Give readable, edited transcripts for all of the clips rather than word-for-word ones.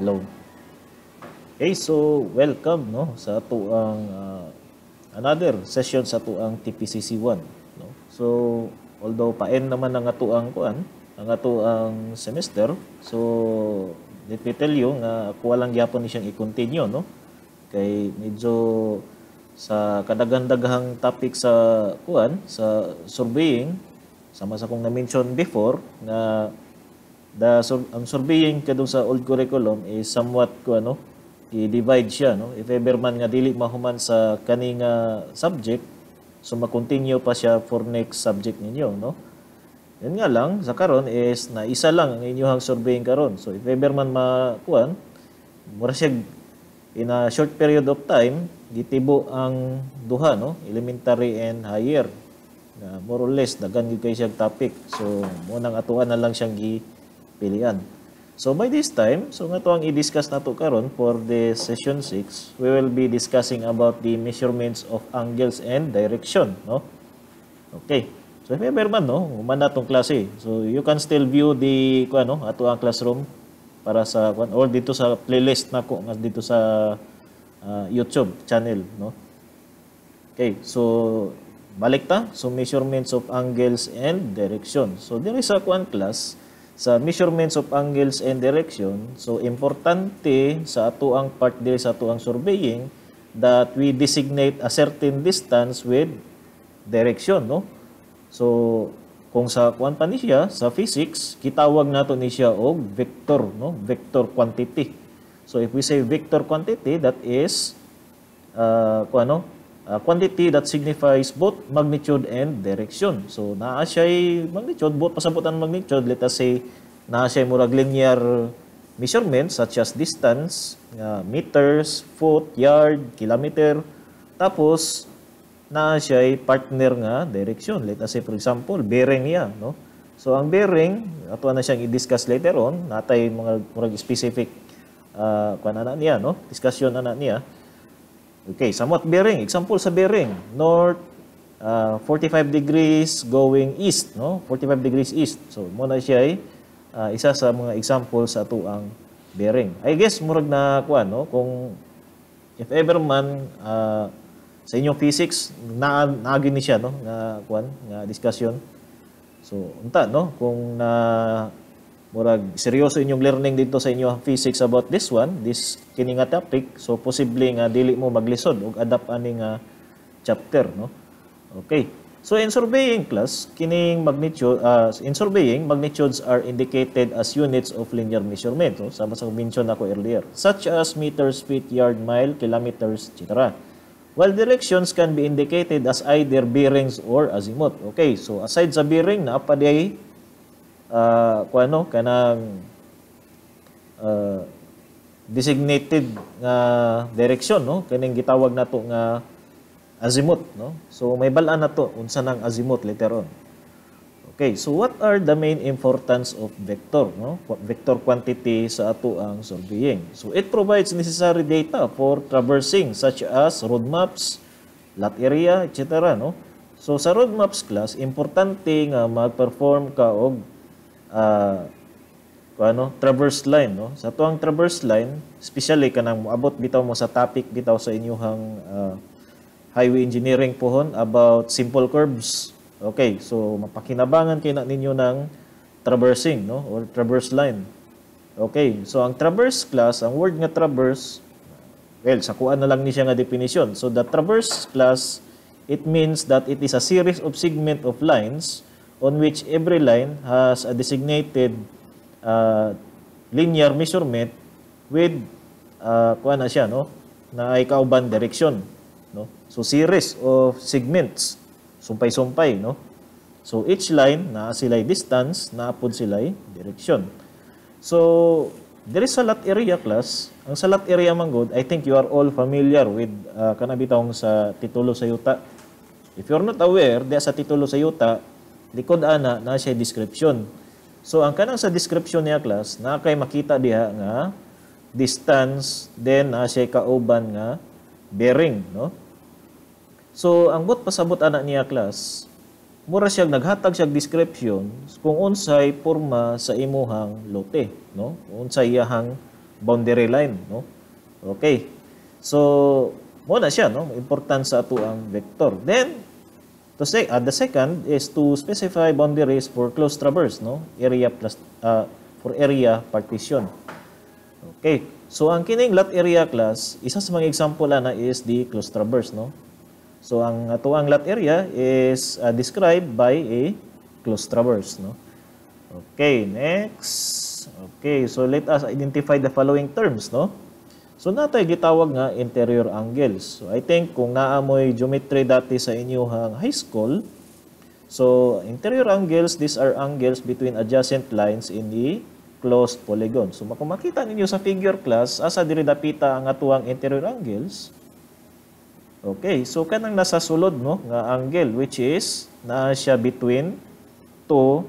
Hello. Okay, so welcome no sa ato ang another session sa ato ang TPCC1 no. So although paen naman ang ato ang kuan, ang ato ang semester. So let me tell you nga ako lang gyapon ni siyang i-continue no. Kay medyo sa kadagan-daghang topic sa kuan sa surveying sama sa kong na-mention before na ang surveying kadung sa old curriculum is somewhat i-divide siya no. If ever man nga dili mahuman sa kaning subject, so ma-continue pa siya for next subject ninyo no. Yan nga lang sa karon is na isa lang ang inyong surveying karon. So if ever man makuan, mura siya in a short period of time gitibo ang duha no, elementary and higher. More or less daghan gyud kay siya topic. So mo nang atuan na lang siyang gipilian. So by this time, so nga to ang i-discuss nato karon for the session 6, we will be discussing about the measurements of angles and direction, no? Okay. So if ever man no, human na tong klase. So you can still view the ato ang classroom para sa or dito sa playlist nako nga dito sa YouTube channel, no? Okay. So balik ta. So measurements of angles and direction. So there is a class sa measurements of angles and direction. So importante sa ato ang part diri sa ato ang surveying that we designate a certain distance with direction no. So kung sa kuan pa ni siya sa physics kitawag nato ni siya og vector no, vector quantity. So if we say vector quantity, that is quantity that signifies both magnitude and direction. So naa siya magnitude, both pasabot ang magnitude, let us say naa siya murag linear measurements such as distance, meters, foot, yard, kilometer. Tapos naa siya partner nga direction. Let us say for example, bearing niya, no? So ang bearing ato na siyang i-discuss later on, natay mga murag specific niya, no? Discussion na niya. Okay, somewhat bearing. Example sa bearing, north 45 degrees going east, no? 45 degrees east. So mo na siya isa sa mga example sa ato ang bearing. I guess murag na no, kung if ever man sa inyong physics naagi ni siya no nga nga discussion. So unta no kung murag seryoso inyong learning dito sa inyong physics about this kini nga topic, so possible nga dili mo maglisod og adapt ani nga chapter no. Okay, so in surveying class kining magnitude in surveying magnitudes are indicated as units of linear measurement no? Sama sa mention ako earlier, such as meters, feet, yard, mile, kilometers, etc. While directions can be indicated as either bearings or azimuth. Okay, so aside sa bearing na pa di kanang designated nga direction no, kaning gitawag nato nga azimuth no. So may bal-an nato unsa nang azimuth later on. Okay, so what are the main importance of vector no, vector quantity sa ato ang surveying? So it provides necessary data for traversing such as road maps, lot area, etc. no. So sa road maps class importante nga mag-perform ka og traverse line no. Sa tuang traverse line, especially kanang moabot bitaw mo sa topic bitaw sa inyong highway engineering pohon about simple curves. Okay, so mapakinabangan kay na ninyo ng traversing no or traverse line. Okay, so ang traverse class, ang word nga traverse, well, sa kuan na lang ni siya nga definition. So the traverse class, it means that it is a series of segment of lines on which every line has a designated linear measurement with kuan na siya no na ay kauban direction no. So series of segments sumpay-sumpay no. So each line na sila'y distance, naapod sila'y direction. So there is a lot area class. Ang sa lot area man good, I think you are all familiar with kanabitong sa titulo sa yuta. If you're not aware, di sa titulo sa yuta likod ana na siya description. So ang kanang sa description niya class na kay makita diha nga distance, then na siya kauban nga bearing no. So ang bot pasabot ana niya class, mura siya naghatag siya description kung unsay porma sa imuhang lote no, unsay iyahang boundary line, no? Okay. So, mo na siya, no? Important sa ato ang vector. Then, to say, the second is to specify boundaries for closed traverse, no? Area plus, for area partition. Okay. So, ang kining lot area class, isa sa mga example na is the closed traverse, no? So, ang ato ang lot area is described by a closed traverse, no? Okay, next. Okay, so let us identify the following terms, no? So, natay gitawag nga interior angles. So, I think kung naamoy geometry dati sa inyong high school, so, interior angles, these are angles between adjacent lines in the closed polygon. So, kung makita ninyo sa figure class, asa diri dapita ang atuang interior angles. Okay, so kanang nasa sulod, no, nga angle, which is, naa siya between two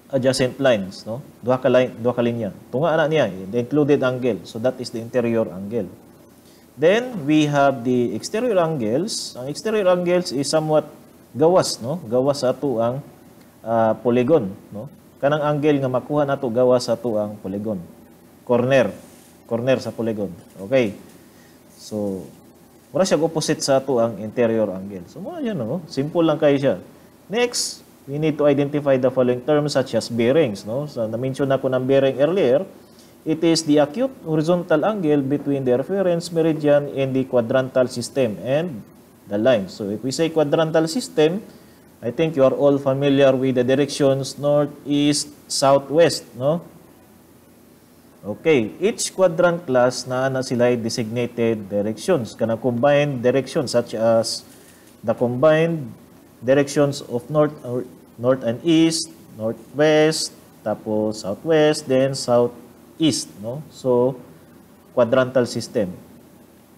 adjacent lines, no? Duha ka linya. Tunga na niya, the included angle. So that is the interior angle. Then we have the exterior angles. Ang exterior angles is somewhat gawas, no? Gawas sa ato ang polygon, no? Kanang angle nga makuha nato gawas sa ato ang polygon. Corner sa polygon. Okay. So wala siya opposite sa ato ang interior angle. So mo yan, no? Simple lang kayo siya. Next, we need to identify the following terms such as bearings, no? So, na-mention ako ng bearing earlier. It is the acute horizontal angle between the reference meridian and the quadrantal system and the line. So, if we say quadrantal system, I think you are all familiar with the directions north, east, south, west, no? Okay, each quadrant class na sila designated directions, kana combined directions such as the combined directions of north and east, northwest, tapos southwest, then southeast, no? So, quadrantal system.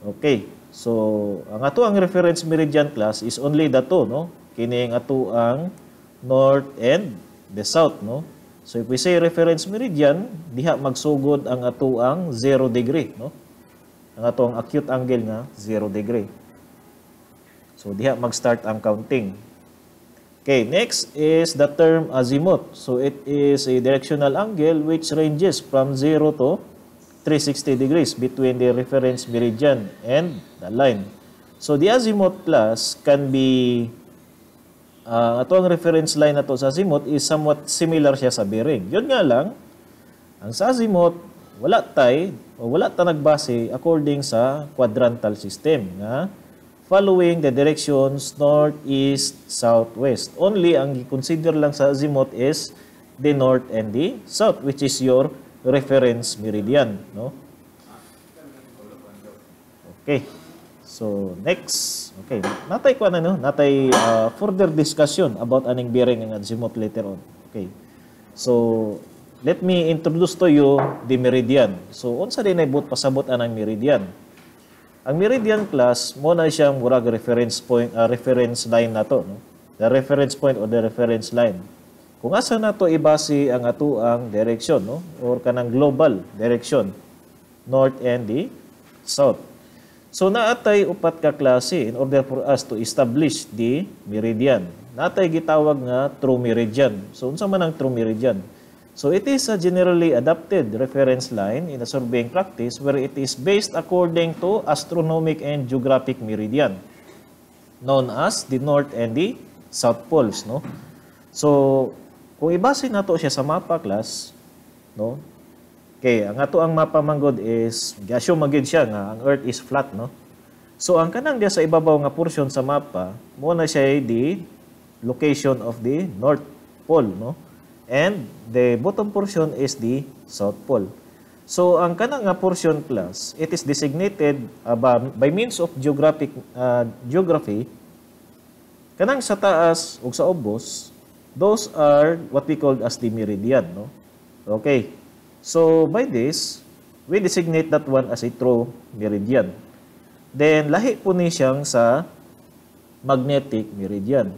Okay. So, ang ato ang reference meridian class is only dato, no? Kining ato ang north and the south, no? So, if we say reference meridian, diha magsugod ang ato ang 0 degree, no? Ang ato ang acute angle nga 0 degree. So, diha mag-start ang counting. Okay, next is the term azimuth. So, it is a directional angle which ranges from 0 to 360 degrees between the reference meridian and the line. So, the azimuth class can be, ato ang reference line na to sa azimuth is somewhat similar siya sa bearing. Yun nga lang, ang sa azimuth, wala ta nagbase according sa quadrantal system nga following the directions north, east, south, west. Only ang i-consider lang sa azimuth is the north and the south, which is your reference meridian, no? Okay. So, next. Okay. Natay ko no? Natay further discussion about aning bearing ang azimuth later on. Okay. So, let me introduce to you the meridian. So, unsa din ay pasabot anang meridian? Ang meridian class, mo na siyang murag reference point, reference line na to, no? The reference point or the reference line. Kung asa na to ibase ang ato ang direction, no? Or kanang global direction, north and the south. So, naatay upat ka klase in order for us to establish the meridian. Naatay gitawag nga true meridian. So, unsa man ang true meridian? So, it is a generally adapted reference line in a surveying practice where it is based according to astronomic and geographic meridian known as the north and the south poles, no? So, kung ibase nato siya sa mapa class, no? Okay, ang ato ang mapa manggod is gi-assume magid siya nga ang earth is flat, no? So, ang kanang diya sa ibabaw nga portion sa mapa, mo na siya the location of the north pole, no? And the bottom portion is the south pole. So, ang kanang nga portion class, it is designated by means of geography. Kanang sa taas ug sa ubos, those are what we call as the meridian, no? Okay. So, by this, we designate that one as a true meridian. Then, lahi po ni siyang sa magnetic meridian.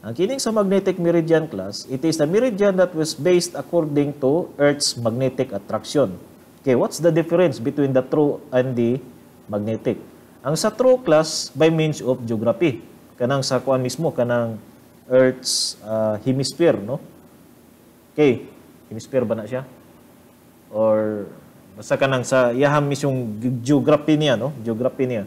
Ang kining sa magnetic meridian class, it is the meridian that was based according to Earth's magnetic attraction. Okay, what's the difference between the true and the magnetic? Ang sa true class, by means of geography. Kanang sa kuan mismo, kanang Earth's hemisphere, no? Okay, hemisphere ba na siya? Or basta kanang sa iyahang misyong geography niya, no? Geography niya.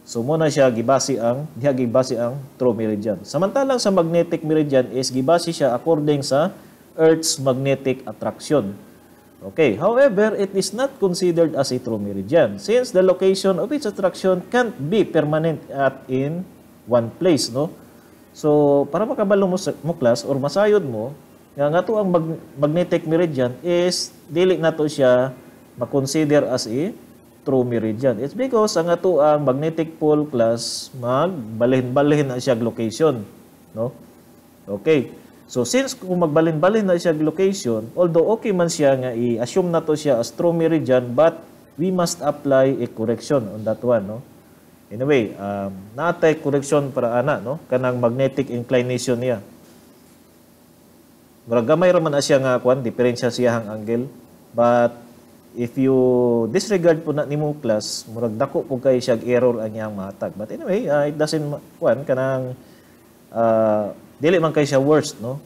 So muna siya gibase ang true meridian. Samantalang sa magnetic meridian is gibase siya according sa Earth's magnetic attraction. Okay, however, it is not considered as a true meridian since the location of its attraction can't be permanent in one place, no? So para makabalo mo class or masayod mo nga to ang magnetic meridian is dili nato siya ma-consider as a true meridian. It's because ang ato ang magnetic pole class magbalhin-balhin na siya location, no? Okay. So since kung magbalhin-balhin na siya location, although okay man siya nga i-assume nato siya as true meridian, but we must apply a correction on that one, no? Anyway, naatay correction para ana, no? Kanang magnetic inclination niya. Murag gamay ra man siya nga kwan, diferensya siyang angle, but if you disregard po na nimo class, murag dako po kay siya error ang iyang matag. But anyway, it doesn't kuan kanang dili man kay siya worst, no?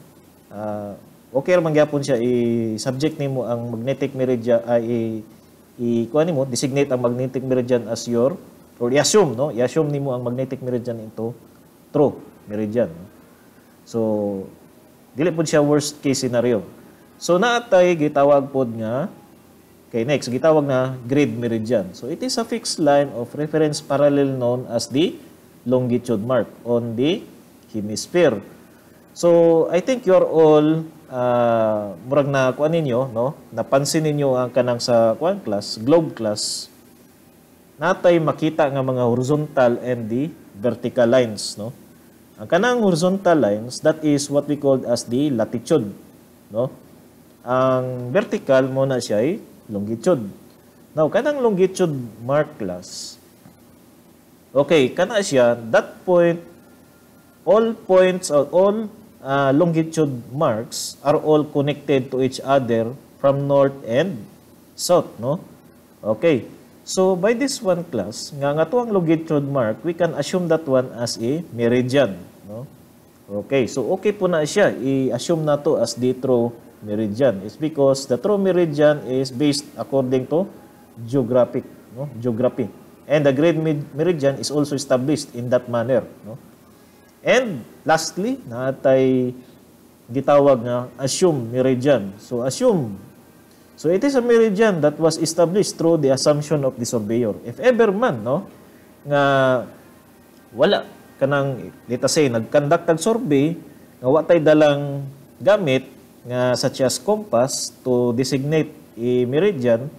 Okay ra man gyapon siya i-subject nimo ang magnetic meridian ay kuan nimo designate ang magnetic meridian as your or i-assume, no? I-assume nimo ang magnetic meridian into true meridian. No? So dili po siya worst case scenario. So naatay gitawag pod nga okay, next, gitawag na grid meridian. So, it is a fixed line of reference parallel known as the longitude mark on the hemisphere. So, I think you're all murag na kuan ninyo, no? Napansin ninyo ang kanang sa kuan class, globe class. Natay makita nga mga horizontal and the vertical lines, no? Ang kanang horizontal lines, that is what we call as the latitude, no? Ang vertical mo na siya ay longitude. Now, kanang longitude mark class, okay, kana siya, that point, all points or all longitude marks are all connected to each other from north and south, no? Okay. So, by this one class, nga to ang longitude mark, we can assume that one as a meridian, no? Okay. So, okay po na siya. I-assume na to as the true meridian. It's because the true meridian is based according to geography. And the grid meridian is also established in that manner, no? And lastly, natay gitawag nga assume meridian. So assume. So it is a meridian that was established through the assumption of the surveyor. If ever man, no, nga wala kanang let us say nagconduct og survey nga wa tay dalang gamit nga such as compass to designate a meridian,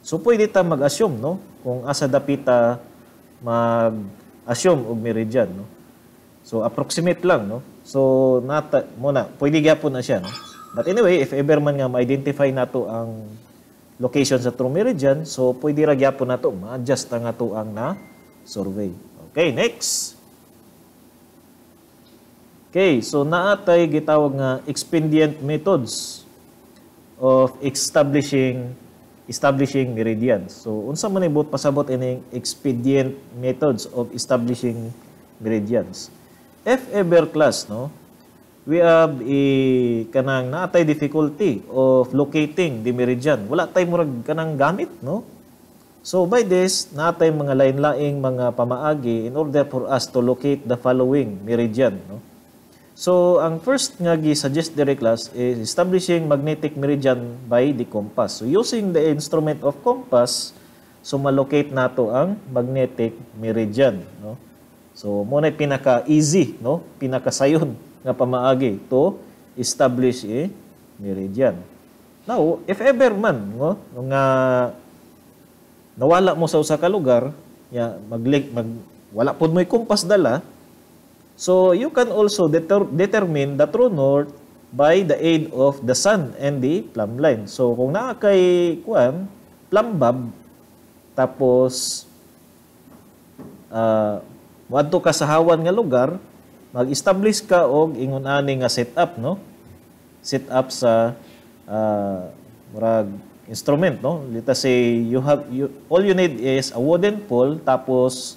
so pwede ta mag-assume, no, kung asa dapita mag-assume og meridian, no. So approximate lang, no. So muna pwede gyapon na siya, no. But anyway, if ever man nga ma-identify nato ang location sa true meridian, so pwede ra gyapon nato ma-adjust ang ato ang na survey. Okay, next. Okay, so naatay gitawag nga expedient methods of establishing meridians. So unsa man ibot pasabot ining expedient methods of establishing meridians? If ever class, no, we have kanang naatay difficulty of locating the meridian. Wala tay murag kanang gamit, no? So by this, naatay mga lain-laing mga pamaagi in order for us to locate the following meridian, no? So, ang first nga gi-suggest diri class is establishing magnetic meridian by the compass. So, using the instrument of compass, so malocate nato ang magnetic meridian, no? So, mo na pinaka-easy, no? Pinaka-sayon nga pamaagi to establish a meridian. Now, if ever man, no, nga nawala mo sa usa ka lugar, ya wala pud mo'y compass dala. So, you can also determine the true north by the aid of the sun and the plumb line. So, kung naa kay plumb bob, tapos wadto ka sa hawan nga lugar, mag-establish ka og ingon ani nga setup, no? Setup sa murag instrument, no? Let us say all you need is a wooden pole, tapos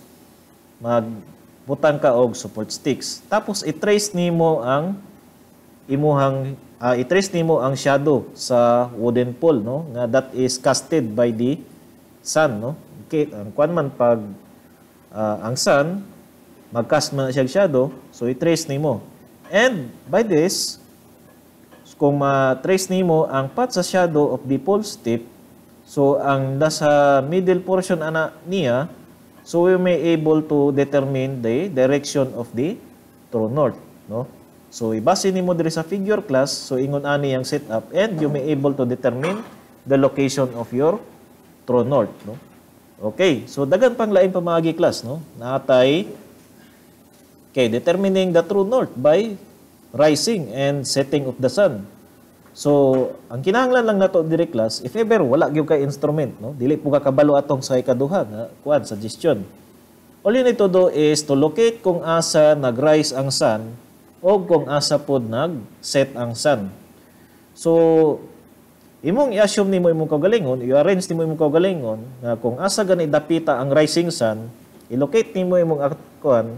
butang ka og support sticks. Tapos i-trace nimo ang imuhang i-trace nimo ang shadow sa wooden pole, no, nga that is casted by the sun, no. Okay, ang kuan man pag ang sun mag-cast man siya shadow, so i-trace nimo. And by this, kung ma-trace nimo ang path sa shadow of the pole's tip, so ang nasa middle portion ana niya, so we may able to determine the direction of the true north, no. So ibase nimo diri sa figure class, so ingon ani ang setup, and you may able to determine the location of your true north, no. Okay, so dagan pang lain pamagi class, no. Natay determining the true north by rising and setting of the sun. So, ang kinahanglan lang nato diri class, if ever wala gyud kay instrument, no, dili po ka kabalo atong sa ikaduha nga kuan suggestion. All you need to do is to locate kung asa nag-rise ang sun o kung asa pod nag-set ang sun. So, imong i-assume nimo imong kaugalingon, i-arrange nimo imong kaugalingon nga kung asa gani dapita ang rising sun, i-locate nimo imong kuan,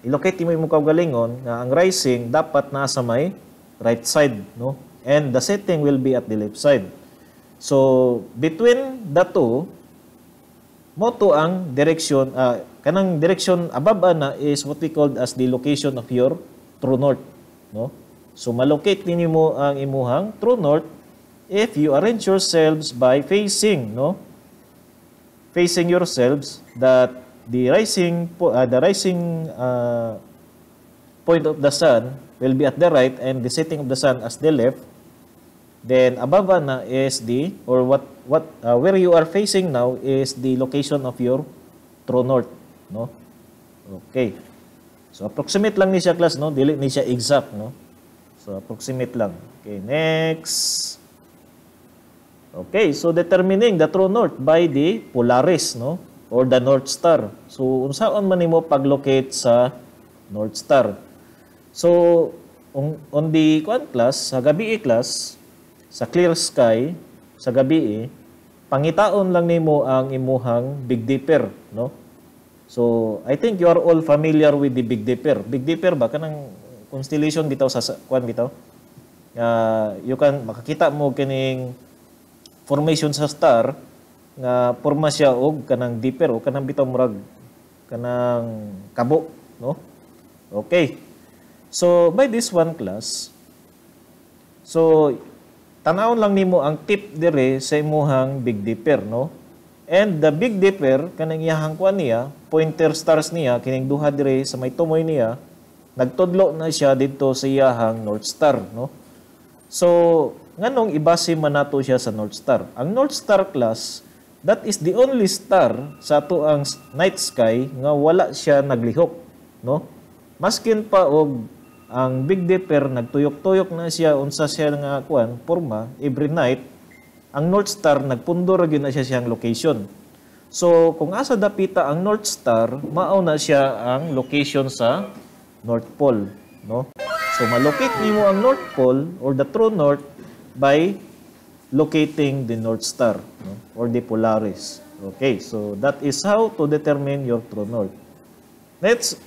i-locate mo yung kaugalingon na ang rising dapat nasa may right side, no? And the setting will be at the left side. So, between the two, mo to ang direction, kanang direction above na is what we called as the location of your true north, no? So, malocate ninyo mo ang imuhang true north if you arrange yourselves by facing, no? Facing yourselves that the rising point of the sun will be at the right and the setting of the sun as the left. Then above na is the, or where you are facing now is the location of your true north, no. Okay, so approximate lang ni siya class, no, dili ni siya exact, no. So approximate lang. Okay, next. Okay, so determining the true north by the Polaris, no, or the North Star. So, unsaon man nimo pag-locate sa North Star? So, on the class, sa gabi class, sa clear sky, sa gabi, pangitaon lang nimo ang imuhang Big Dipper, no? So, I think you are all familiar with the Big Dipper. Big Dipper ba kanang constellation bitaw sa kuan bitaw? You can makakita mo kining formation sa star nga porma siya og kanang dipper o kanang bitaw murag kanang kabo, no. Okay, so by this one class, so tanawon lang nimo ang tip dire sa imuhang Big Dipper, no. And the Big Dipper kanang iyahang kuan niya, pointer stars niya kining duha dire sa may tumoy niya, nagtudlo na siya dito sa iyahang North Star, no. So nganong ibase man nato siya sa North Star? Ang North Star class, that is the only star sa ato ang night sky nga wala siya naglihok, no? Maskin pa og ang Big Dipper nagtuyok-tuyok na siya unsa siya nga kuan porma every night, ang North Star nagpundor gyud na siya siyang location. So kung asa dapita ang North Star, mao na siya ang location sa North Pole, no? So malocate nimo ang North Pole or the true north by locating the North Star, no, or the Polaris. Okay, so that is how to determine your true north. Next,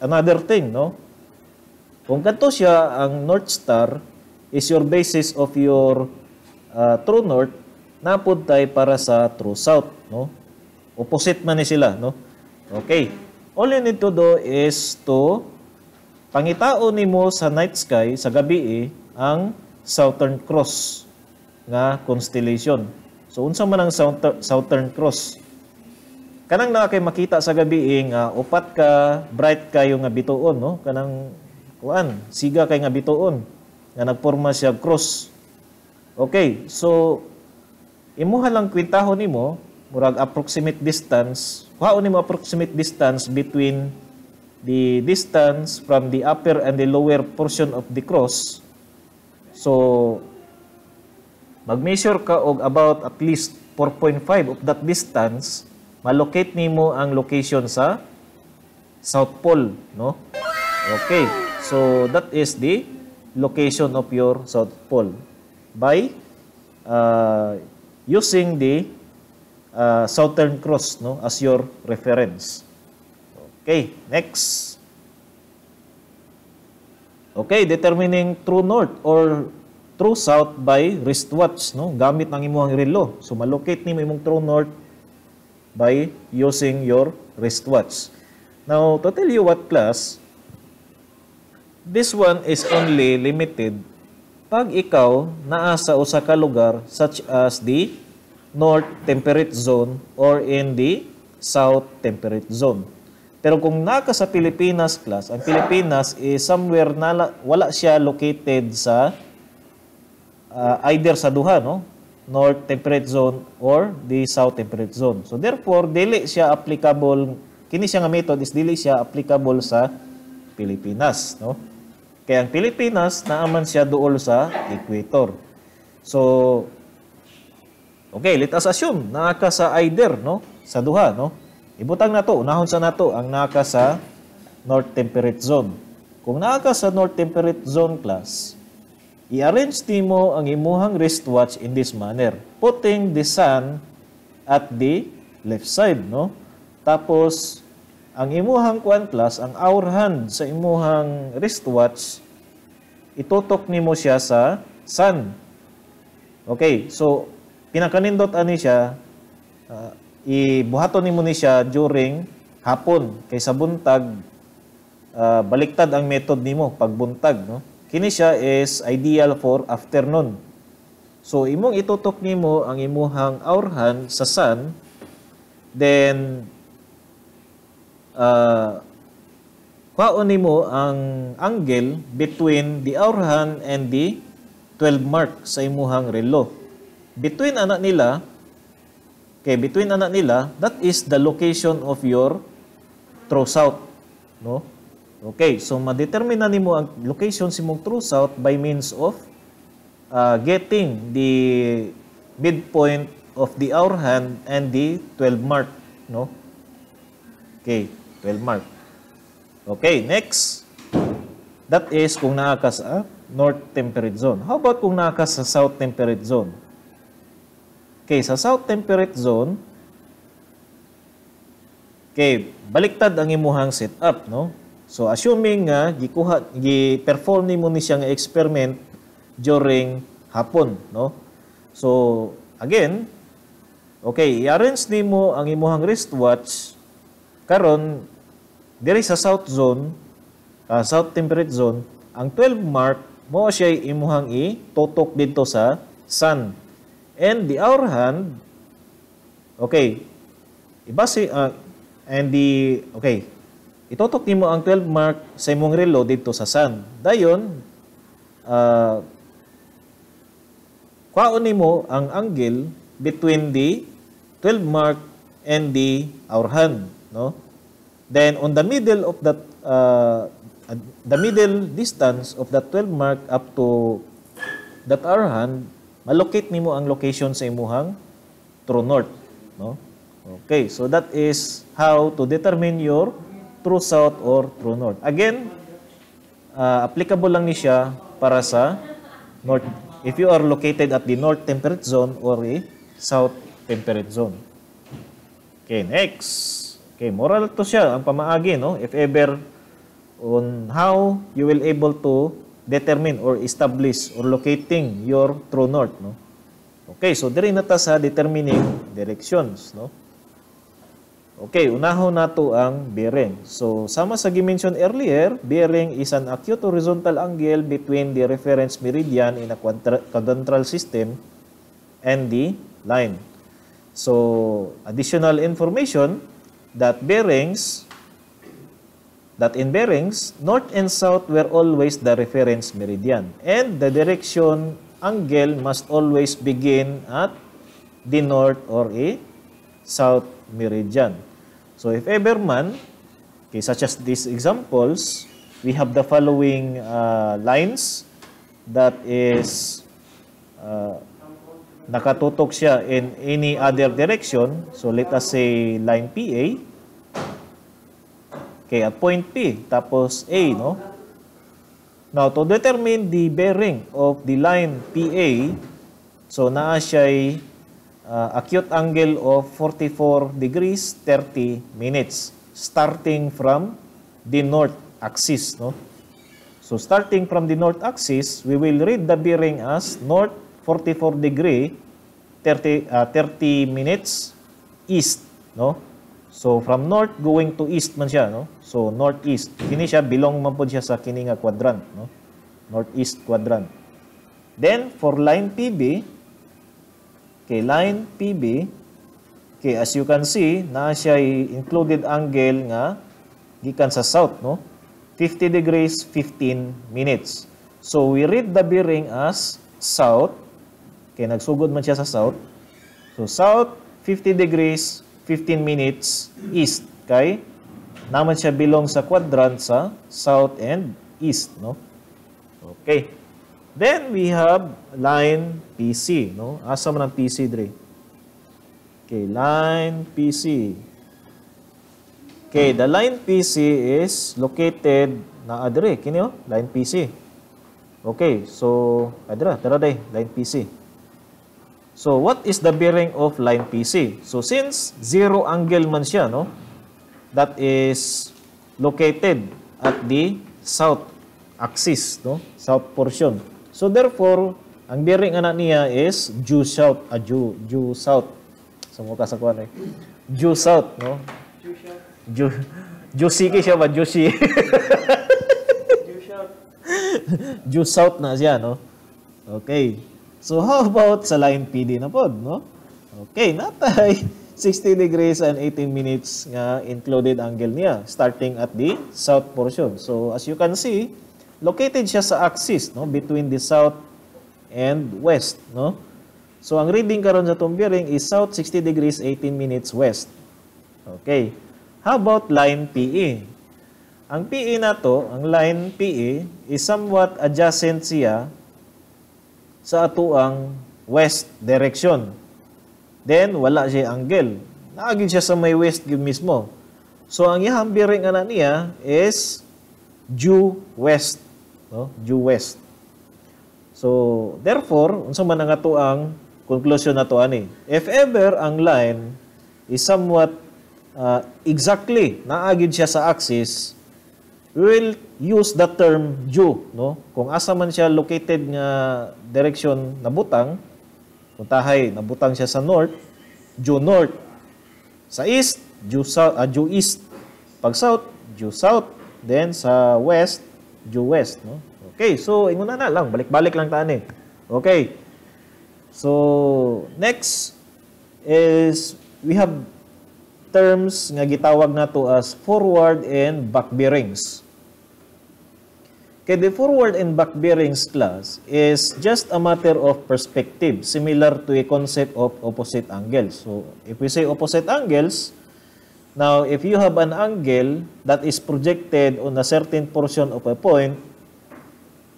another thing, no? Kung kanto siya ang North Star is your basis of your true north, napud tay para sa true south, no? Opposite man ni sila, no? Okay. All you need to do is to pangitaon nimo sa night sky sa gabi ang Southern Cross nga constellation. So unsa man ang Southern Cross? Kanang naa kay makita sa gabi nga upat ka bright kayo nga bituon, no? Kanang kuan, siga kay nga bituon nga nagporma siya cross. Okay, so imuha lang kwintahon nimo murag approximate distance. Kuhaon nimo approximate distance between the distance from the upper and the lower portion of the cross. So mag-measure ka og about at least 4.5 of that distance, malocate nimo ang location sa South Pole, no? Okay, so that is the location of your South Pole by using the Southern Cross, no, as your reference. Okay, next. Okay, determining true north or true south by wristwatch, no? Gamit ang imong relo. So malocate nimo imong true north by using your wristwatch. Now, to tell you what class, this one is only limited pag ikaw naa sa usa ka lugar such as the north temperate zone or in the south temperate zone. Pero kung naka sa Pilipinas class, ang Pilipinas is somewhere na wala siya located sa either sa duha, no? North temperate zone or the south temperate zone. So therefore, dili siya applicable, kini siya nga method is dili siya applicable sa Pilipinas, no? Kaya ang Pilipinas naaman siya duol sa equator. So okay, let us assume naka sa either, no? Sa duha, no? Ibutang nato, unahon sa nato ang naka sa north temperate zone. Kung naka sa north temperate zone class, i-arrange nimo ang imuhang wristwatch in this manner, putting the sun at the left side, no? Tapos ang imuhang kuan class, ang hour hand sa imuhang wristwatch, itutok nimo siya sa sun. Okay, so pinakanindot ani siya, ibuhaton nimo ni siya during hapon, kaysa buntag baliktad ang method nimo pagbuntag, no? Kini siya is ideal for afternoon. So imong itutok nimo ang imuhang hour hand sa sun, then kwaon nimo ang angle between the hour hand and the 12 mark sa imuhang relo. Between anak nila, that is the location of your true south, no? Okay, so ma-determine na nimo ang location sa imong true south by means of getting the midpoint of the hour hand and the 12 mark, no? Okay, 12 mark. Okay, next. That is kung naa ka sa north temperate zone. How about kung naa ka sa south temperate zone? Okay, sa south temperate zone, okay, baliktad ang imuhang setup, no? So assuming nga gi-perform nimo ni siya nga experiment during hapon, no? So again, okay, i-arrange nimo ang imuhang wristwatch karon diri sa south zone, south temperate zone, ang 12 mark mo siya imuhang itutok dito sa sun. And the hour hand, okay, itutok nimo ang 12 mark sa imong relo dito sa sun. Dayon, kwaon nimo ang angle between the 12 mark and the hour hand, no? Then on the middle of that the middle distance of that 12 mark up to that hour hand, malocate nimo ang location sa imuhang true north, no? Okay, so that is how to determine your true south or true north. Again, applicable lang ni siya para sa north if you are located at the north temperate zone or a south temperate zone. Okay, next. Okay, moral to siya ang pamaagi, no? If ever on how you will able to determine or establish or locating your true north, no? Okay, so diri na ta sa determining directions, no? Okay, unahon nato ang bearing. So, sama sa gi-mention earlier, bearing is an acute horizontal angle between the reference meridian in a quadrantal system and the line. So, additional information that in bearings, north and south were always the reference meridian, and the direction angle must always begin at the north or a south meridian. So if ever man, okay, such as these examples, we have the following lines that is nakatutok siya in any other direction. So let us say line PA. Okay, at point P, tapos A, no? Now, to determine the bearing of the line PA, so naa siya'y acute angle of 44 degrees 30 minutes starting from the north axis, no? So starting from the north axis, we will read the bearing as north 44 degree 30 minutes east, no? So from north going to east man siya, no? So northeast. Kini siya belong man pod siya sa kini nga quadrant, no? Northeast quadrant. Then for line PB, okay, line PB, okay, as you can see, na siya included angle nga gikan sa south, no? 50 degrees 15 minutes. So we read the bearing as south. Okay, nagsugod man siya sa south. So south 50 degrees 15 minutes east. Kay naman siya belong sa quadrant sa south and east, no? Okay. Then we have line PC, no? Asa man ang PC dre? Okay, line PC. Okay, the line PC is located na adre kini oh, line PC. Okay, so adra day line PC. So what is the bearing of line PC? So since zero angle man siya, no? That is located at the south axis, no? South portion. So therefore, ang bearing ana niya is due south, due south. So mo ka sa kuan eh. Due south, no? Juicy siya ba? Juicy. Due south na siya, no? Okay. So how about sa line PD na pod, no? Okay, natay 60 degrees and 18 minutes nga included angle niya starting at the south portion. So as you can see, located siya sa axis, no, between the south and west, no? So ang reading karon sa tong bearing is south 60 degrees 18 minutes west. Okay. How about line PE? Ang PE na to, ang line PE is somewhat adjacent siya sa atuang west direction. Then wala siya angle. Naagid siya sa may west gyud mismo. So ang iyang bearing ana niya is due west, no? Due west. So therefore, unsa man ang atuang conclusion nato ani? If ever ang line is somewhat exactly naagid siya sa axis, we will use the term due, no? Kung asa man siya located nga direction nabutang, kung tahay nabutang siya sa north, due north. Sa east, due south, due east. Pag south, due south. Then sa west, due west, no? Okay, so inguna na lang, balik-balik lang tani. Okay. So next is we have terms nga gitawag nato as forward and back bearings. Okay, the forward and back bearings class is just a matter of perspective, similar to a concept of opposite angles. So, if we say opposite angles, now if you have an angle that is projected on a certain portion of a point,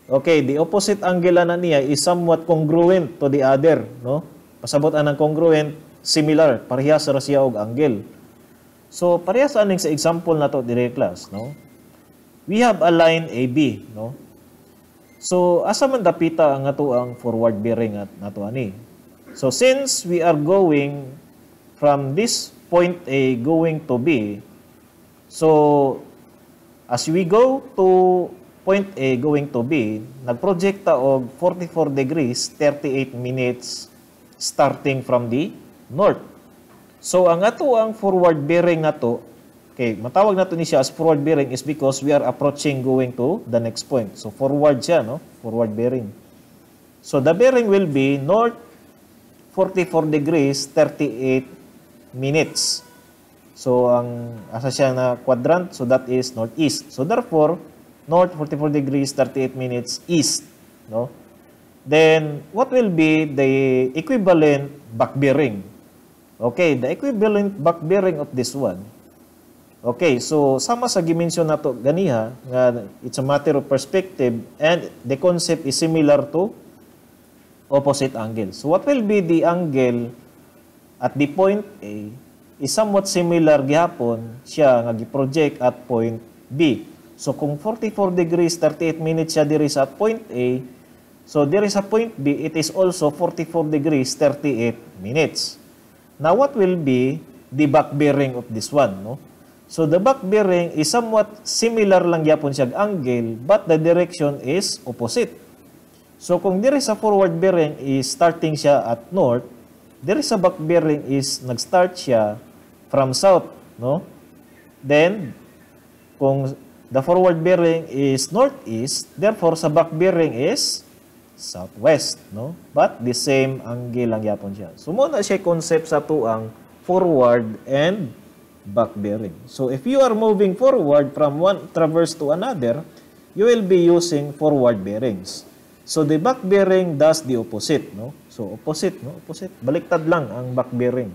okay, the opposite angle na niya is somewhat congruent to the other, no? Pasabot anang congruent, similar, parehas ra siya og angle. So, parehas aning sa example na to dire class, no? We have a line AB, no? So, asa man dapita ang ato ang forward bearing at nato ani? So, since we are going from this point A going to B, so as we go to point A going to B, nagproject ta og 44 degrees 38 minutes starting from the north. So, ang ato ang forward bearing nato, okay, matawag nato ni siya as forward bearing is because we are approaching going to the next point. So, forward siya, no? Forward bearing. So, the bearing will be north 44 degrees 38 minutes. So, ang asa siya na quadrant, so that is northeast. So, therefore, north 44 degrees 38 minutes east, no? Then, what will be the equivalent back bearing? Okay, the equivalent back bearing of this one. Okay, so sama sa gimension nato ganiha nga it's a matter of perspective and the concept is similar to opposite angle. So what will be the angle at the point A is somewhat similar gihapon siya nga gi-project at point B. So kung 44 degrees 38 minutes siya diri sa point A, so diri sa point B it is also 44 degrees 38 minutes. Now, what will be the back bearing of this one, no? So the back bearing is somewhat similar lang yapon siya angle, but the direction is opposite. So kung diri sa forward bearing is starting siya at north, diri sa back bearing is nag-start siya from south, no? Then kung the forward bearing is northeast, therefore sa back bearing is southwest, no? But the same angle lang yapon siya. So mo na siya concept sa tuang forward and back bearing. So if you are moving forward from one traverse to another, you will be using forward bearings. So the back bearing does the opposite, no? So opposite, no? Opposite. Baliktad lang ang back bearing.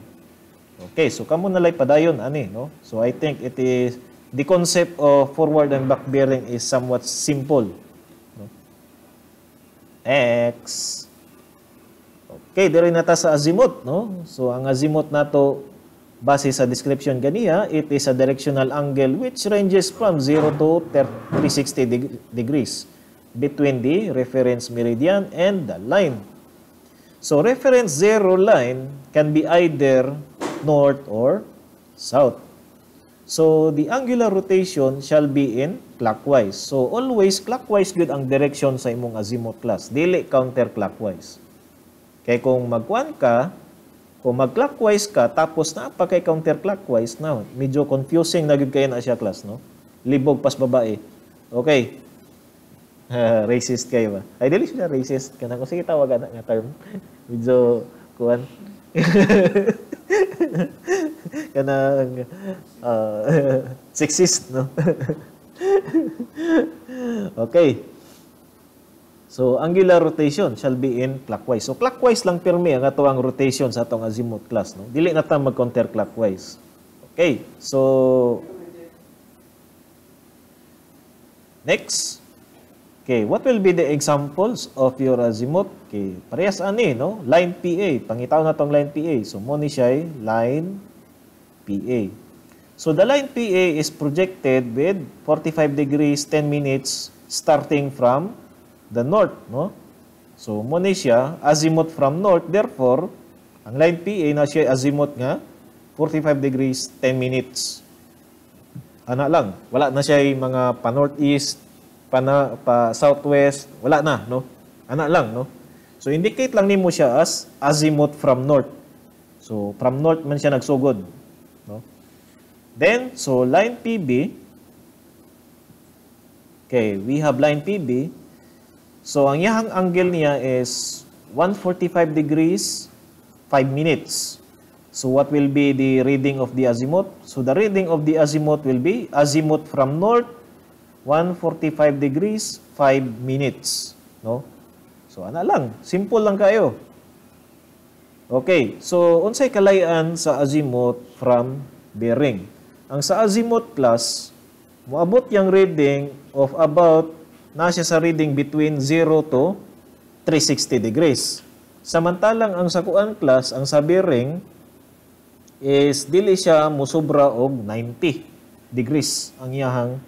Okay, so kamo nalay padayon ani, no? So I think it is the concept of forward and back bearing is somewhat simple, no? X. Okay, diri na ta sa azimuth, no? So ang azimuth nato base sa description ganiya, it is a directional angle which ranges from 0 to 360 degrees between the reference meridian and the line. So reference zero line can be either north or south. So the angular rotation shall be in clockwise. So always clockwise good ang direction sa imong azimuth class, dili counterclockwise. Kay kung magkuan ka, kung mag-clockwise ka, tapos na pa kay counterclockwise, na medyo confusing na gud kayo na siya class, no? Libog pas babae. Okay. Racist kayo ba? Ay, dili siya racist. Kana ko sige tawagan na nga term. Medyo, kuan. Kana, sexist, no? Okay. So, angular rotation shall be in clockwise. So, clockwise lang pirmi ang ato ang rotation sa atong azimuth class, no? Dili na ta mag-counterclockwise. Okay. So, next. Okay, what will be the examples of your azimuth? Okay, parehas ani, no? Line PA. Pangitaw na tong line PA. So, mo ni siya line PA. So, the line PA is projected with 45 degrees, 10 minutes starting from the north, no? So, mo ni siya azimuth from north. Therefore, ang line PA na siya azimuth nga 45 degrees, 10 minutes. Ana lang. Wala na siya mga pa-northeast, pa-southwest. Wala na, no? Ana lang, no? So, indicate lang nimo siya as azimuth from north. So, from north man siya nagsugod, no? Then, so, line PB. Okay, we have line PB. So, ang iyang angle niya is 145 degrees, 5 minutes. So, what will be the reading of the azimuth? So, the reading of the azimuth will be azimuth from north, 145 degrees, 5 minutes. No? So, ana lang. Simple lang kayo. Okay. So, unsay kalayan sa azimuth from bearing? Ang sa azimuth class, moabot yung reading of about nasa sa reading between 0 to 360 degrees. Samantalang ang sa kuan class, ang sa bearing is dili siya musobra og 90 degrees ang iyahang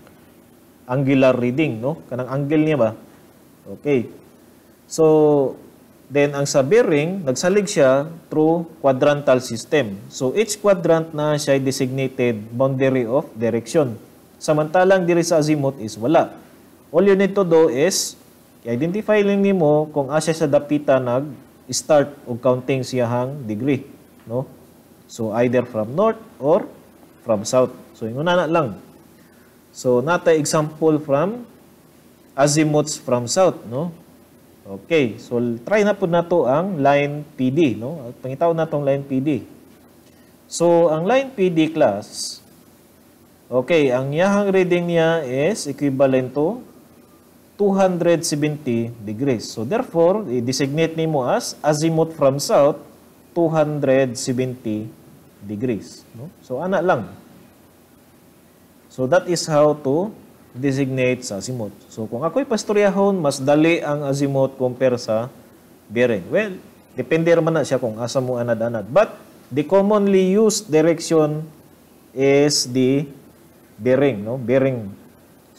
angular reading, no? Kanang angle niya ba? Okay. So, then ang sa bearing, nagsalig siya through quadrantal system. So, each quadrant na siya designated boundary of direction. Samantalang diri sa azimuth is wala. All you need to do is identify lang nimo kung asa sa dapita nag-start og counting siyahang degree, no? So either from north or from south. So inguna na lang. So nata example from azimuths from south, no? Okay, so try na pud nato ang line PD, no? Pangitaw natong line PD. So ang line PD class, okay, ang iyahang reading niya is equivalent to 270 degrees. So therefore, i-designate nimo as azimuth from south 270 degrees, no? So ana lang. So that is how to designate sa azimuth. So kung ako'y pastoryahon, mas dali ang azimuth compare sa bearing. Well, depende naman na siya kung asa mo anad-anad. But the commonly used direction is the bearing, no? Bearing.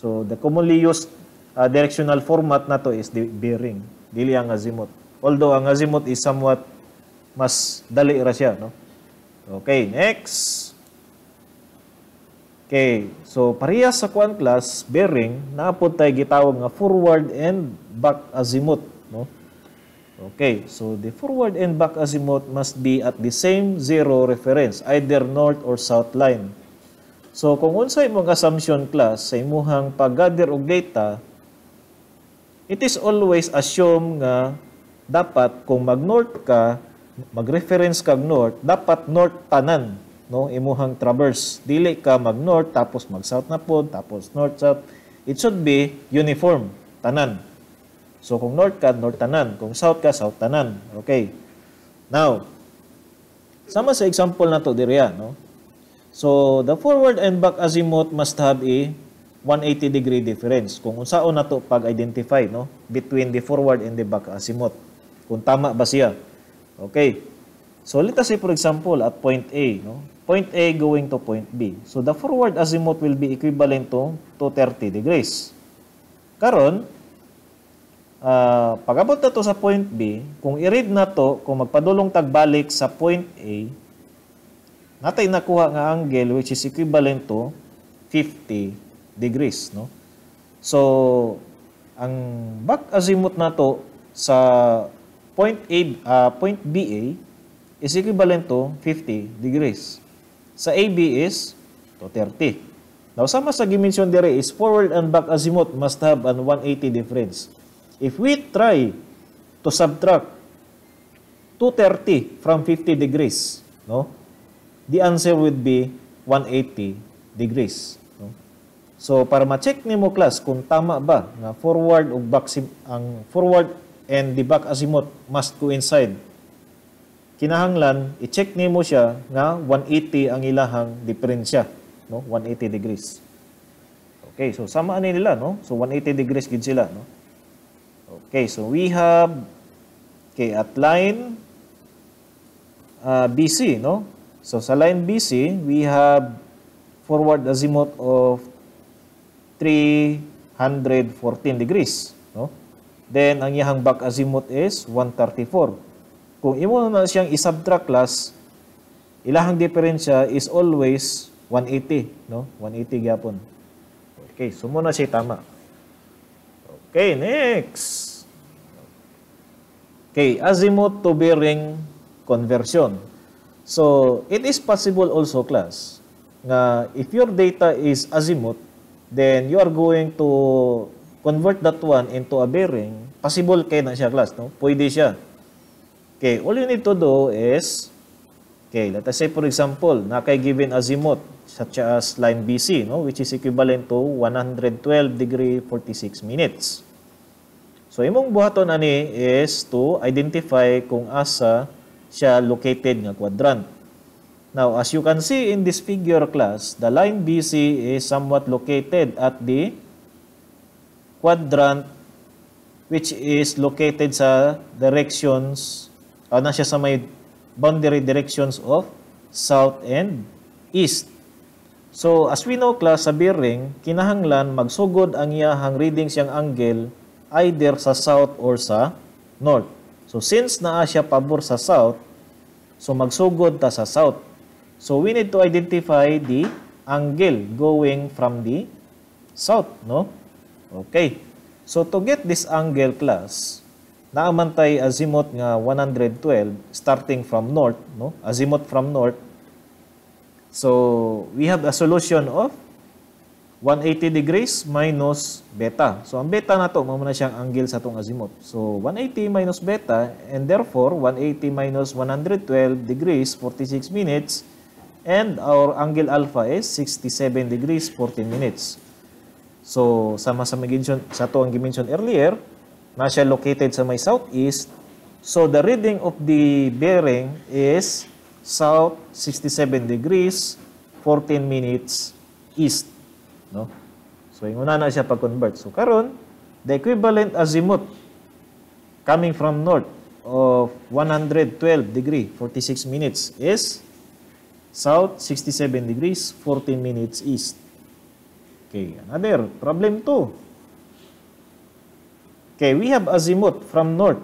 So the commonly used directional format na to is the bearing, dili ang azimuth. Although ang azimuth is somewhat mas dali ra siya, no? Okay, next. Okay, so parehas sa kuan class bearing naapod tay gitawag nga forward and back azimuth, no? Okay, so the forward and back azimuth must be at the same zero reference, either north or south line. So kung unsay imong assumption class sa imuhang pag-gather og data, it is always assume nga dapat kung mag-north ka, mag-reference kag north, dapat north tanan, no, imuhang traverse. Dili ka mag-north tapos mag-south na pod, tapos north-south. It should be uniform, tanan. So kung north ka, north tanan. Kung south ka, south tanan. Okay. Now, sama sa example na to diriya, no? So the forward and back azimuth must have a 180 degree difference. Kung unsaon na to pag-identify, no, between the forward and the back azimuth. Kung tama ba siya. Okay. So let us say for example at point A, no? Point A going to point B. So the forward azimuth will be equivalent to 230 degrees. Karon, pag-abot na to sa point B, kung i-read na to, kung magpadulong tagbalik sa point A, natay nakuha nga angle which is equivalent to 50 degrees, no? So ang back azimuth na to sa point BA is equivalent to 50 degrees. Sa AB is 230. Now, sama sa gimension dire is forward and back azimuth must have an 180 difference. If we try to subtract 230 from 50 degrees, no, the answer would be 180 degrees. No? So, para ma-check nimo class kung tama ba na forward ug back ang forward and the back azimuth must coincide, kinahanglan i-check nimo siya nga 180 ang ilahang diferensya, no? 180 degrees. Okay, so sama ani nila, no? So 180 degrees gid sila, no? Okay, so we have at line BC, no? So sa line BC, we have forward azimuth of 314 degrees, no? Then ang iyang back azimuth is 134. Kung imo na siyang i-subtract class, ilahang diferensya is always 180, no? 180 gyapon. Okay, so muna siya tama. Okay, next. Okay, azimuth to bearing conversion. So, it is possible also class nga if your data is azimuth, then you are going to convert that one into a bearing. Possible kay na siya class, no? Pwede siya. Okay, all you need to do is, okay, let us say for example, na kay given azimuth such as line BC, no, which is equivalent to 112 degree 46 minutes. So imong buhaton ani is to identify kung asa siya located nga quadrant. Now, as you can see in this figure class, the line BC is somewhat located at the quadrant which is located sa directions na siya sa may boundary directions of south and east. So, as we know class, sa bearing, kinahanglan magsugod ang iyahang reading siyang angle either sa south or sa north. So, since naa siya pabor sa south, so magsugod ta sa south. So, we need to identify the angle going from the south, no? Okay. So, to get this angle class, naamantay azimuth nga 112 starting from north, no? Azimuth from north. So we have a solution of 180 degrees minus beta. So ang beta nato mao na siyang angle sa atong azimuth. So 180 minus beta, and therefore 180 minus 112 degrees 46 minutes, and our angle alpha is 67 degrees 14 minutes. So sama sa mention sa to ang gimension earlier, na siya located sa may southeast. So the reading of the bearing is south 67 degrees 14 minutes east, no? So inguna na siya pag-convert. So karon the equivalent azimuth coming from north of 112 degree 46 minutes is south 67 degrees 14 minutes east. Okay, another problem 2. Okay, we have azimuth from north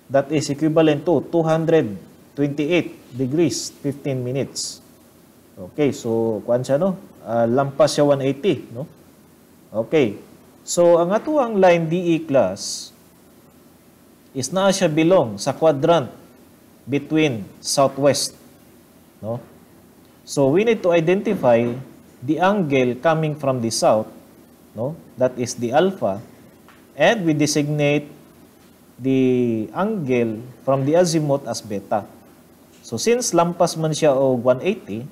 that is equivalent to 228 degrees 15 minutes. Okay, so kuan siya, no? lampas siya 180, no? Okay. So, ang atuang line DE class is naa siya belong sa quadrant between southwest, no? So, we need to identify the angle coming from the south, no? That is the alpha, and we designate the angle from the azimuth as beta. So, since lampas man siya o 180,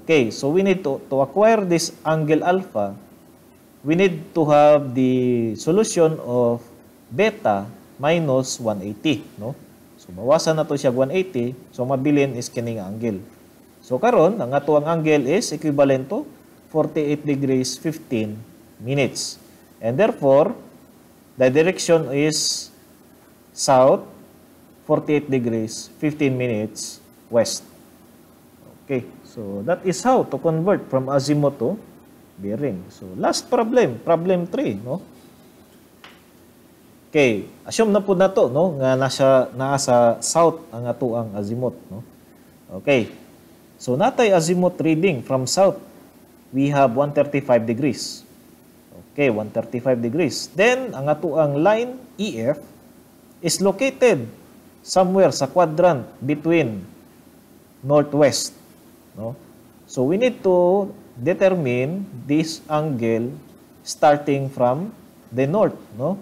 okay, so we need to acquire this angle alpha, we need to have the solution of beta minus 180, no? So, bawasan na to siya 180, so mabilin is kining angle. So, karon ang ato ang angle is equivalent to 48 degrees 15 minutes. And therefore, the direction is south, 48 degrees 15 minutes west. Okay, so that is how to convert from azimuth to bearing. So, last problem, problem 3, no? Okay, assume na po na to, no, nga nasa south ang ato ang azimuth, no? Okay. So, natay azimuth reading from south. We have 135 degrees. Okay, 135 degrees. Then, ang ato ang line EF is located somewhere sa quadrant between northwest, no? So, we need to determine this angle starting from the north, no?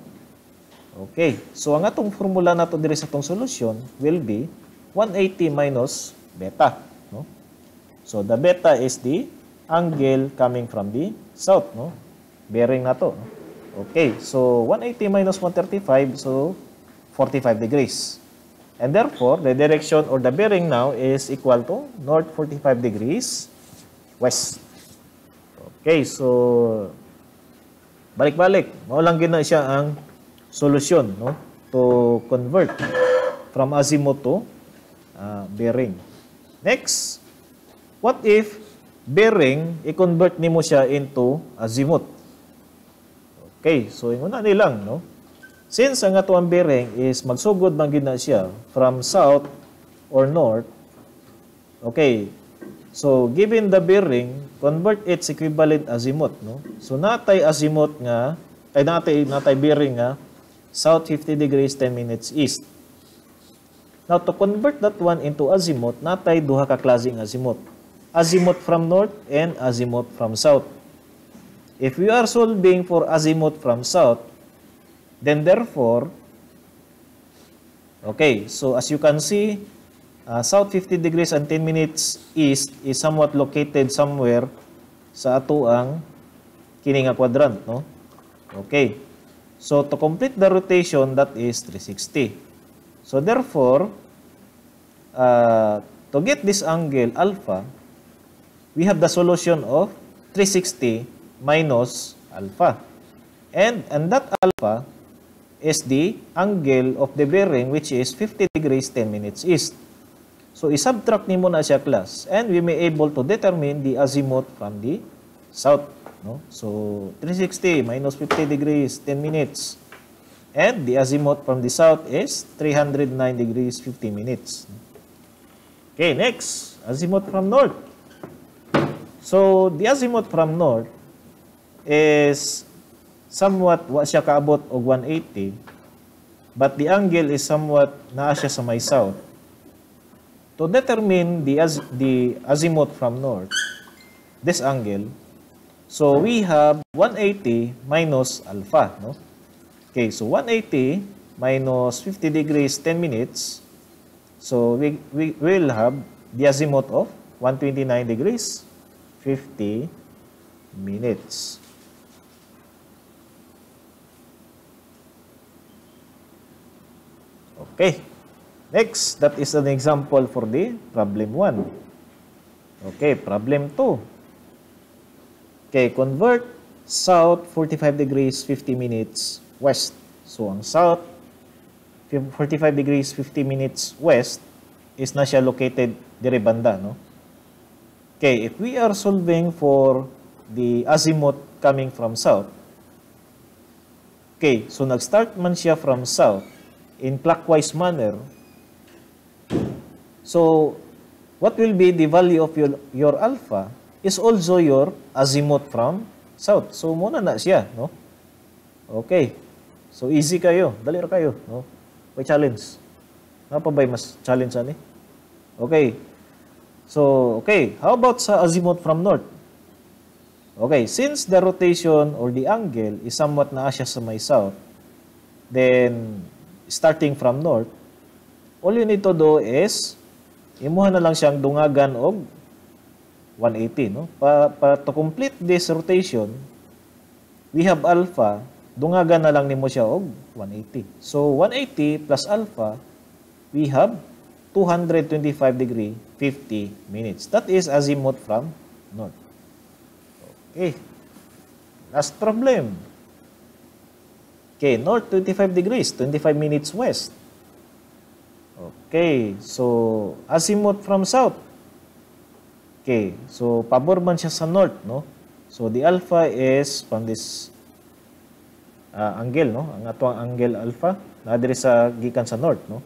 Okay. So, ang atong formula nato diri sa atong solusyon will be 180 minus beta, no? So, the beta is the angle coming from the south, no? Bearing na to, no? Okay. So, 180 minus 135, so 45 degrees. And therefore, the direction or the bearing now is equal to north 45 degrees west. Okay, so balik-balik. Maulang gina siya ang solusyon, no, to convert from azimuth to bearing. Next, what if bearing, i-convert nimo siya into azimuth? Okay, so yung una nilang, no? Since ang ato ang bearing is magsugod man gid na siya from south or north, okay, so given the bearing, convert its equivalent azimuth, no? So natay azimuth nga, ay natay bearing nga, south 50 degrees 10 minutes east. Now, to convert that one into azimuth, natay duha ka klaseng azimuth. Azimuth from north and azimuth from south. If we are solving for azimuth from south, then therefore, okay, so as you can see, south 50 degrees and 10 minutes east is somewhat located somewhere sa ato ang kini nga quadrant, no? Okay. So, to complete the rotation, that is 360. So, therefore, to get this angle alpha, we have the solution of 360 minus alpha. And that alpha is the angle of the bearing, which is 50 degrees 10 minutes east. So, isubtract nimo na siya, class, and we may able to determine the azimuth from the south, no? So, 360 minus 50 degrees 10 minutes. And the azimuth from the south is 309 degrees 50 minutes. Okay, next, azimuth from north. So, the azimuth from north is somewhat wa siya kaabot og 180, but the angle is somewhat naa siya sa may south. To determine the azimuth from north, this angle, so we have 180 minus alpha, no? Okay, so 180 minus 50 degrees 10 minutes, so we will have the azimuth of 129 degrees 50 minutes. Okay, next, that is an example for the problem 1. Okay, problem 2. Okay, convert south 45 degrees 50 minutes west. So, ang south 45 degrees 50 minutes west is na siya located diri banda, no? Okay, if we are solving for the azimuth coming from south, okay, so nag-start man siya from south in clockwise manner. So, what will be the value of your alpha is also your azimuth from south. So muna na siya, no? Okay. So easy kayo, dali ra kayo, no? May challenge. Napa ba mas challenge ani? Okay. So, okay, how about sa azimuth from north? Okay, since the rotation or the angle is somewhat naa siya sa may south, then starting from north, all you need to do is imuha na lang siyang dungagan og 180, no? To complete this rotation, we have alpha, dungagan na lang nimo siya og 180. So 180 plus alpha, we have 225 degree 50 minutes. That is azimuth from north. Okay. Last problem. Okay, north 25 degrees, 25 minutes west. Okay, so azimuth from south. Okay, so pabor man siya sa north, no? So the alpha is from this angle, no? Ang atong angle alpha na diri sa gikan sa north, no?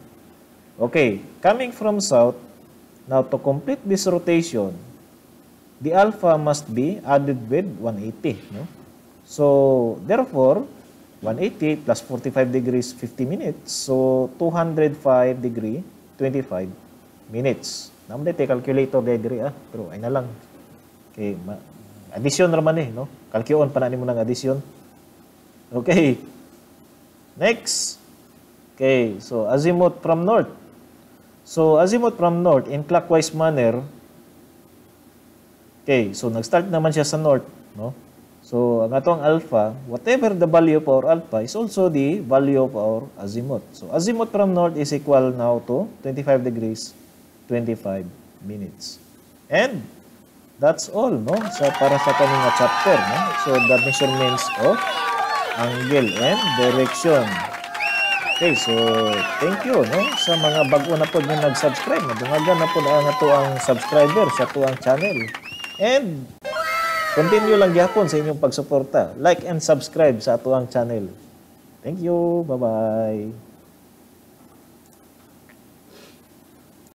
Okay, coming from south, now to complete this rotation, the alpha must be added with 180, no? So therefore 180 plus 45 degrees 50 minutes, so 205 degree 25 minutes. Naman dito calculator degree pero ay na lang. Okay, addition naman no? Kalkyon pa na nimo ng addition. Okay. Next. Okay, so azimuth from north. So azimuth from north in clockwise manner. Okay, so nag-start naman siya sa north, no? So ang atong alpha, whatever the value of our alpha is also the value of our azimuth. So azimuth from north is equal now to 25 degrees 25 minutes. And that's all, no? So para sa kaning chapter, no? So the measurements of angle and direction. Okay, so thank you, no? Sa mga bago na po nga nag-subscribe, nadungagan na po na ato ang subscriber sa tuang channel. And continue lang gyapon sa inyong pagsuporta. Like and subscribe sa ato ang channel. Thank you. Bye-bye.